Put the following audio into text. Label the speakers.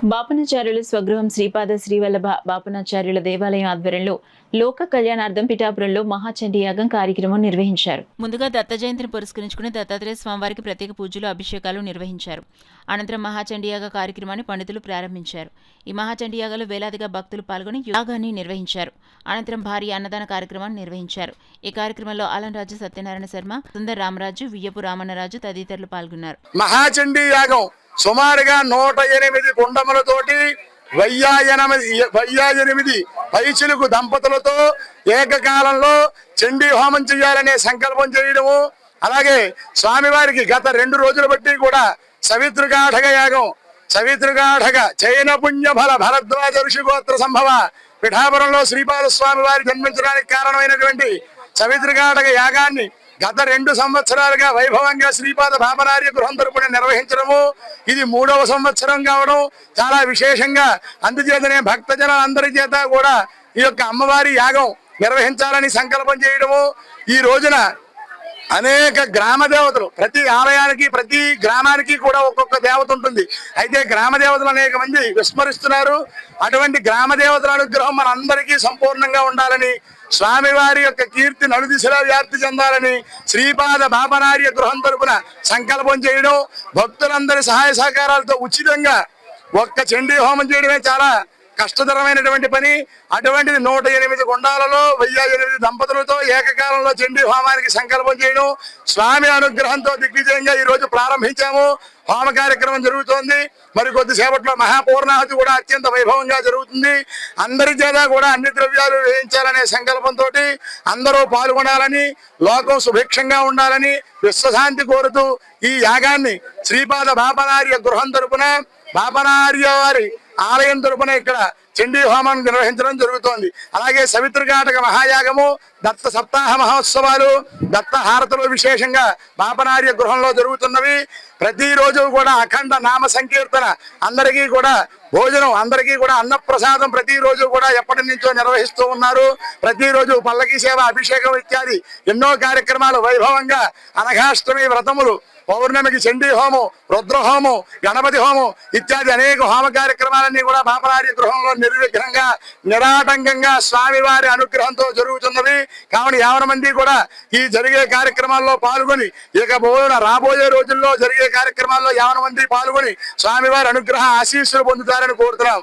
Speaker 1: బాపనాచార్యుల స్వగృహం శ్రీపాద శ్రీవల్లభ బాపనాచార్యుల దేవాలయం ఆధ్వర్యంలో లోక కళ్యాణార్థం పిఠాపురంలో మహాచండీ యాగం కార్యక్రమం నిర్వహించారు. ముందుగా దత్త జయంతిని పురస్కరించుకుని దత్తాత్రేయ స్వామివారికి ప్రత్యేక పూజలు అభిషేకాలు నిర్వహించారు. అనంతరం మహాచండీ యాగ కార్యక్రమాన్ని పండితులు ప్రారంభించారు. ఈ మహాచండీ యాగంలో వేలాదిగా భక్తులు పాల్గొని యాగాన్ని నిర్వహించారు. అనంతరం భారీ అన్నదాన కార్యక్రమాన్ని నిర్వహించారు. ఈ కార్యక్రమంలో ఆలంరాజు సత్యనారాయణ శర్మ, సుందర్ రామరాజు, వియ్యపు రామన్నరాజు తదితరులు పాల్గొన్నారు.
Speaker 2: మహాచండీ యాగం సుమారుగా 108 కుండములతోటి 1008 పైచిలుకు దంపతులతో ఏకకాలంలో చండీ హోమం చేయాలనే సంకల్పం చేయడము. అలాగే స్వామివారికి గత 2 రోజుల బట్టి కూడా సవితృగాఢగ యాగం, సవితృగాఢగ చైన పుణ్యఫల భరద్వాజ ఋషిగోత్ర సంభవ పిఠాపురంలో శ్రీపాద స్వామి వారి జన్మించడానికి కారణమైనటువంటి సవితృగాఢగ యాగాన్ని గత 2 సంవత్సరాలుగా వైభవంగా శ్రీపాద బాపనార్య గృహం తరపున నిర్వహించడము. ఇది 3వ సంవత్సరం కావడం చాలా విశేషంగా. అందుచేతనే భక్తజనులందరి చేత కూడా ఈ యొక్క అమ్మవారి యాగం నిర్వహించాలని సంకల్పం చేయడము. ఈ రోజున అనేక గ్రామ దేవతలు, ప్రతి ఆలయానికి ప్రతి గ్రామానికి కూడా ఒక్కొక్క దేవత ఉంటుంది. అయితే గ్రామ దేవతలు అనేక మంది విస్మరిస్తున్నారు. అటువంటి గ్రామ దేవతల అనుగ్రహం మనందరికీ సంపూర్ణంగా ఉండాలని, స్వామివారి యొక్క కీర్తి నలుదిశలా వ్యాప్తి చెందాలని శ్రీపాద బాపనార్య గృహం తరపున సంకల్పం చేయడం, భక్తులందరి సహాయ సహకారాలతో ఉచితంగా ఒక్క చండీ హోమం చేయడమే చాలా కష్టతరమైనటువంటి పని. అటువంటిది 108 గుండాలలో 1008 దంపతులతో ఏకకాలంలో చండీ హోమానికి సంకల్పం చేయడం, స్వామి అనుగ్రహంతో దిగ్విజయంగా ఈ రోజు ప్రారంభించాము. హోమ కార్యక్రమం జరుగుతోంది. మరి కొద్దిసేపట్లో మహాపూర్ణాహుతి కూడా అత్యంత వైభవంగా జరుగుతుంది. అందరి చేత కూడా అన్ని ద్రవ్యాలు వేయించాలనే సంకల్పంతో అందరూ పాల్గొనాలని, లోకం సుభిక్షంగా ఉండాలని, విశ్వశాంతి కోరుతూ ఈ యాగాన్ని శ్రీపాద బాపనార్య గృహం తరపున బాపనార్య వారి ఆలయం తరపున ఇక్కడ చండీ హోమం నిర్వహించడం జరుగుతోంది. అలాగే సవితృగాటక మహాయాగము, దత్త సప్తాహ మహోత్సవాలు, దత్త హారతులు విశేషంగా బాపనార్య గృహంలో జరుగుతున్నవి. ప్రతిరోజు కూడా అఖండ నామ సంకీర్తన, అందరికీ కూడా భోజనం, అందరికీ కూడా అన్నప్రసాదం ప్రతిరోజు కూడా ఎప్పటి నుంచో నిర్వహిస్తూ ఉన్నారు. ప్రతిరోజు పల్లకి సేవ, అభిషేకం ఇత్యాది ఎన్నో కార్యక్రమాలు వైభవంగా, అనఘాష్టమి వ్రతములు, పౌర్ణమికి చండీ హోమం, రుద్రహోమం, గణపతి హోమం ఇత్యాది అనేక హోమ కార్యక్రమాలన్నీ కూడా బాపనార్య గృహంలో నిర్విఘ్నంగా నిరాటంకంగా స్వామివారి అనుగ్రహంతో జరుగుతున్నది. కావున 50 మంది కూడా ఈ జరిగే కార్యక్రమాల్లో పాల్గొని, ఇక రాబోయే రోజుల్లో జరిగే కార్యక్రమాల్లో 50 మంది పాల్గొని స్వామివారి అనుగ్రహ ఆశీస్సులు పొందుతారని కోరుతున్నాం.